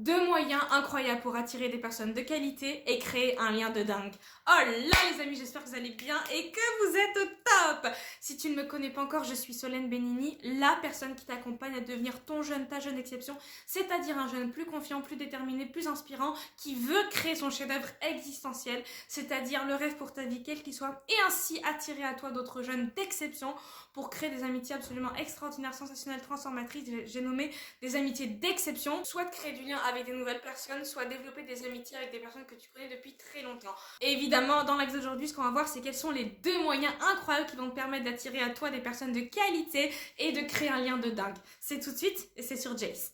deux moyens incroyables pour attirer des personnes de qualité et créer un lien de dingue. Oh là les amis, j'espère que vous allez bien et que vous êtes au top. Si tu ne me connais pas encore, je suis Solène Benigni, la personne qui t'accompagne à devenir ton jeune, ta jeune exception, c'est-à-dire un jeune plus confiant, plus déterminé, plus inspirant, qui veut créer son chef-d'œuvre existentiel, c'est-à-dire le rêve pour ta vie, quel qu'il soit, et ainsi attirer à toi d'autres jeunes d'exception pour créer des amitiés absolument extraordinaires, sensationnelles, transformatrices. J'ai nommé des amitiés d'exception, soit de créer du lien avec des nouvelles personnes, soit développer des amitiés avec des personnes que tu connais depuis très longtemps. Et évidemment, dans la vidéo d'aujourd'hui, ce qu'on va voir, c'est quels sont les deux moyens incroyables qui vont te permettre d'attirer à toi des personnes de qualité et de créer un lien de dingue. C'est tout de suite et c'est sur Jace.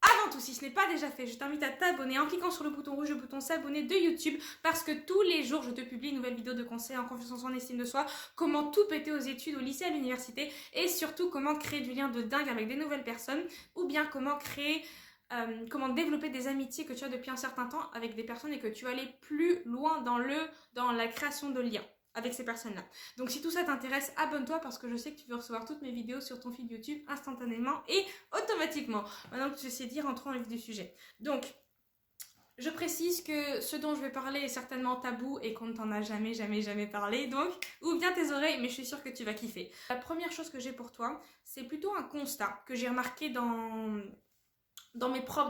Avant tout, si ce n'est pas déjà fait, je t'invite à t'abonner en cliquant sur le bouton rouge, le bouton s'abonner de YouTube, parce que tous les jours, je te publie une nouvelle vidéo de conseils en confiance en soi, en estime de soi, comment tout péter aux études, au lycée, à l'université, et surtout comment créer du lien de dingue avec des nouvelles personnes, ou bien comment développer des amitiés que tu as depuis un certain temps avec des personnes et que tu vas aller plus loin dans la création de liens avec ces personnes-là. Donc si tout ça t'intéresse, abonne-toi parce que je sais que tu veux recevoir toutes mes vidéos sur ton feed YouTube instantanément et automatiquement. Maintenant que je sais dire, rentrons dans le vif du sujet. Donc, je précise que ce dont je vais parler est certainement tabou et qu'on ne t'en a jamais parlé, donc ouvre bien tes oreilles, mais je suis sûre que tu vas kiffer. La première chose que j'ai pour toi, c'est plutôt un constat que j'ai remarqué dans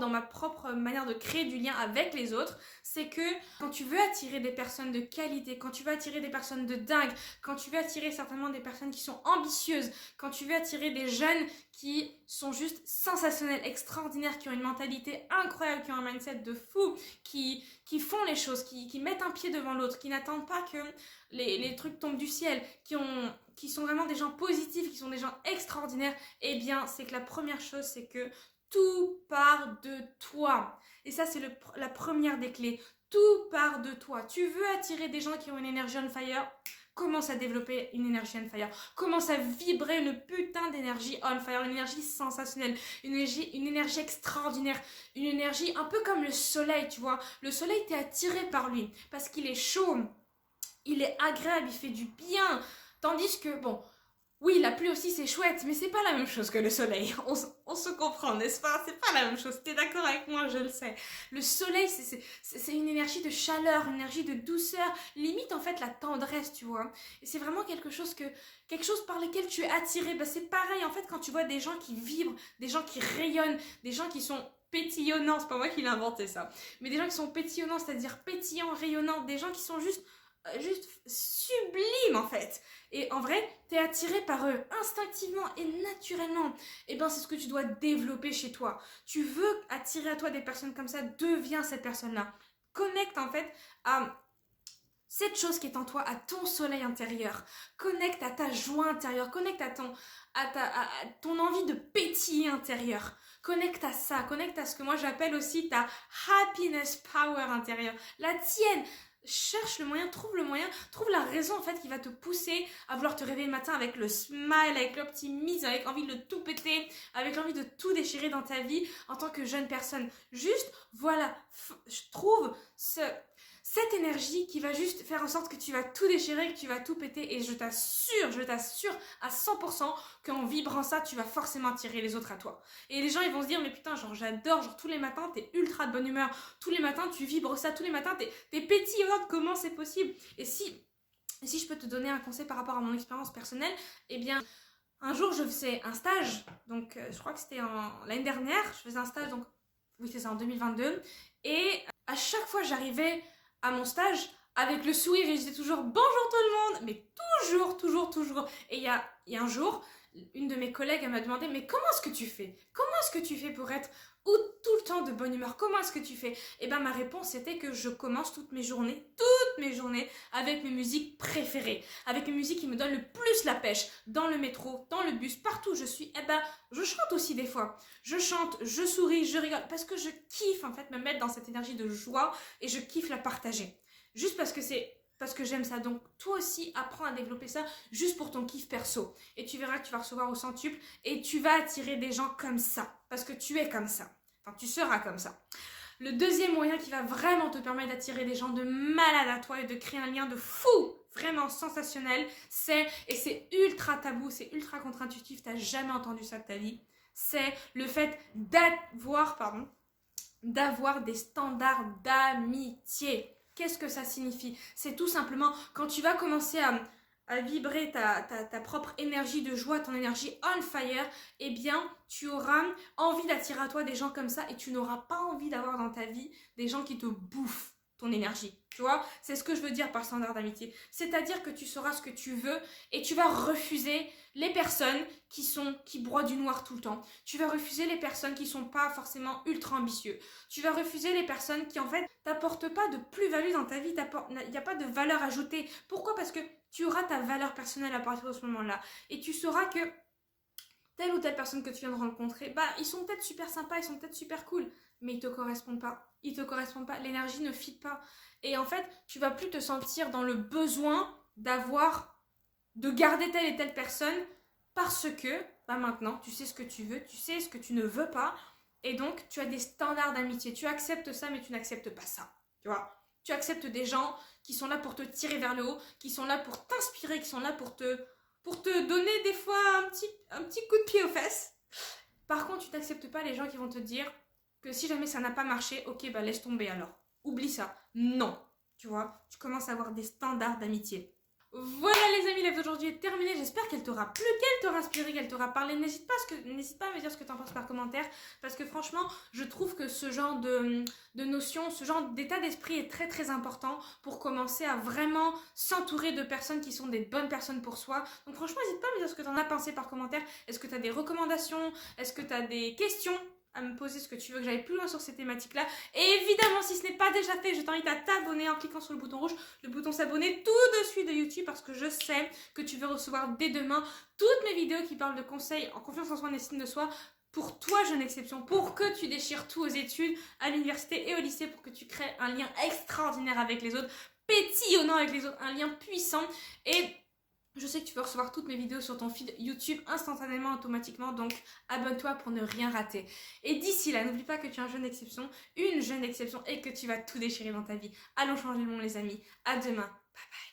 ma propre manière de créer du lien avec les autres, c'est que quand tu veux attirer des personnes de qualité, quand tu veux attirer des personnes de dingue, quand tu veux attirer certainement des personnes qui sont ambitieuses, quand tu veux attirer des jeunes qui sont juste sensationnels, extraordinaires, qui ont une mentalité incroyable, qui ont un mindset de fou, qui font les choses, qui mettent un pied devant l'autre, qui n'attendent pas que les trucs tombent du ciel, qui sont vraiment des gens positifs, qui sont des gens extraordinaires, eh bien c'est que la première chose, c'est que tout part de toi. Et ça, c'est la première des clés. Tout part de toi. Tu veux attirer des gens qui ont une énergie on fire, commence à développer une énergie on fire. Commence à vibrer une putain d'énergie on fire, une énergie sensationnelle, une énergie extraordinaire, une énergie un peu comme le soleil, tu vois. Le soleil, t'es attiré par lui parce qu'il est chaud, il est agréable, il fait du bien. Tandis que, bon, oui, la pluie aussi c'est chouette, mais c'est pas la même chose que le soleil. On se comprend, n'est-ce pas? C'est pas la même chose. T'es d'accord avec moi, je le sais. Le soleil, c'est une énergie de chaleur, une énergie de douceur, limite en fait la tendresse, tu vois. Et c'est vraiment quelque chose par lequel tu es attiré. Bah, c'est pareil en fait quand tu vois des gens qui vibrent, des gens qui rayonnent, des gens qui sont pétillonnants. C'est pas moi qui l'ai inventé ça, mais des gens qui sont pétillonnants, c'est-à-dire pétillants, rayonnants, des gens qui sont juste sublime en fait. Et en vrai, t'es attiré par eux instinctivement et naturellement. Et bien c'est ce que tu dois développer chez toi. Tu veux attirer à toi des personnes comme ça, deviens cette personne-là. Connecte en fait à cette chose qui est en toi, à ton soleil intérieur. Connecte à ta joie intérieure. Connecte à ton envie de pétiller intérieur. Connecte à ça. Connecte à ce que moi j'appelle aussi ta happiness power intérieure. La tienne. Cherche le moyen, trouve la raison en fait qui va te pousser à vouloir te réveiller le matin avec le smile, avec l'optimisme, avec envie de tout péter, avec l'envie de tout déchirer dans ta vie en tant que jeune personne. Juste, voilà, je trouve cette énergie qui va juste faire en sorte que tu vas tout déchirer, que tu vas tout péter, et je t'assure à 100% qu'en vibrant ça, tu vas forcément attirer les autres à toi. Et les gens, ils vont se dire, mais putain, genre j'adore, genre tous les matins, t'es ultra de bonne humeur, tous les matins, tu vibres ça, tous les matins, t'es pétillante, comment c'est possible? Et si je peux te donner un conseil par rapport à mon expérience personnelle, eh bien, un jour, je faisais un stage, donc je crois que c'était l'année dernière, je faisais un stage, donc oui, c'est ça, en 2022, et à chaque fois, j'arrivais à mon stage avec le sourire et je disais toujours bonjour tout le monde, mais toujours. Et il y a un jour, une de mes collègues elle m'a demandé, mais comment est-ce que tu fais? Comment est-ce que tu fais pour être tout le temps de bonne humeur? Comment est-ce que tu fais? Et bien ma réponse c'était que je commence toutes mes journées avec mes musiques préférées, avec mes musiques qui me donnent le plus la pêche, dans le métro, dans le bus, partout où je suis. Et ben je chante aussi des fois. Je chante, je souris, je rigole, parce que je kiffe en fait me mettre dans cette énergie de joie et je kiffe la partager. Juste parce que j'aime ça. Donc toi aussi apprends à développer ça juste pour ton kiff perso. Et tu verras que tu vas recevoir au centuple et tu vas attirer des gens comme ça. Parce que tu es comme ça. Enfin, tu seras comme ça. Le deuxième moyen qui va vraiment te permettre d'attirer des gens de malade à toi et de créer un lien de fou, vraiment sensationnel, c'est ultra tabou, c'est ultra contre-intuitif, t'as jamais entendu ça de ta vie, c'est le fait d'avoir, d'avoir des standards d'amitié. Qu'est-ce que ça signifie? C'est tout simplement quand tu vas commencer à vibrer ta propre énergie de joie, ton énergie on fire, eh bien, tu auras envie d'attirer à toi des gens comme ça et tu n'auras pas envie d'avoir dans ta vie des gens qui te bouffent ton énergie. Tu vois, c'est ce que je veux dire par standard d'amitié. C'est-à-dire que tu sauras ce que tu veux et tu vas refuser les personnes qui broient du noir tout le temps. Tu vas refuser les personnes qui sont pas forcément ultra ambitieux. Tu vas refuser les personnes qui en fait t'apportent pas de plus-value dans ta vie. Il n'y a pas de valeur ajoutée. Pourquoi? Parce que tu auras ta valeur personnelle à partir de ce moment-là. Et tu sauras que telle ou telle personne que tu viens de rencontrer, bah ils sont peut-être super sympas, ils sont peut-être super cool, mais ils te correspondent pas. Ils te correspondent pas, l'énergie ne fit pas. Et en fait, tu vas plus te sentir dans le besoin de garder telle et telle personne parce que, bah maintenant, tu sais ce que tu veux, tu sais ce que tu ne veux pas, et donc tu as des standards d'amitié. Tu acceptes ça, mais tu n'acceptes pas ça. Tu vois? Tu acceptes des gens qui sont là pour te tirer vers le haut, qui sont là pour t'inspirer, qui sont là pour te donner des fois un petit coup de pied aux fesses. Par contre, tu n'acceptes pas les gens qui vont te dire que si jamais ça n'a pas marché, ok, bah laisse tomber alors. Oublie ça. Non. Tu vois, tu commences à avoir des standards d'amitié. Voilà les amis, la vidéo d'aujourd'hui est terminée. J'espère qu'elle t'aura plu, qu'elle t'aura inspiré, qu'elle t'aura parlé. N'hésite pas à me dire ce que tu en penses par commentaire. Parce que franchement, je trouve que ce genre de notion, ce genre d'état d'esprit est très très important pour commencer à vraiment s'entourer de personnes qui sont des bonnes personnes pour soi. Donc franchement, n'hésite pas à me dire ce que tu en as pensé par commentaire. Est-ce que tu as des recommandations? Est-ce que tu as des questions à me poser, ce que tu veux que j'aille plus loin sur ces thématiques-là. Et évidemment, si ce n'est pas déjà fait, je t'invite à t'abonner en cliquant sur le bouton rouge, le bouton s'abonner tout de suite de YouTube, parce que je sais que tu veux recevoir dès demain toutes mes vidéos qui parlent de conseils en confiance en soi et en estime de soi. Pour toi, jeune exception, pour que tu déchires tout aux études, à l'université et au lycée, pour que tu crées un lien extraordinaire avec les autres, pétillonnant avec les autres, un lien puissant. Et je sais que tu peux recevoir toutes mes vidéos sur ton feed YouTube instantanément, automatiquement, donc abonne-toi pour ne rien rater. Et d'ici là, n'oublie pas que tu es une jeune exception et que tu vas tout déchirer dans ta vie. Allons changer le monde les amis. À demain. Bye bye.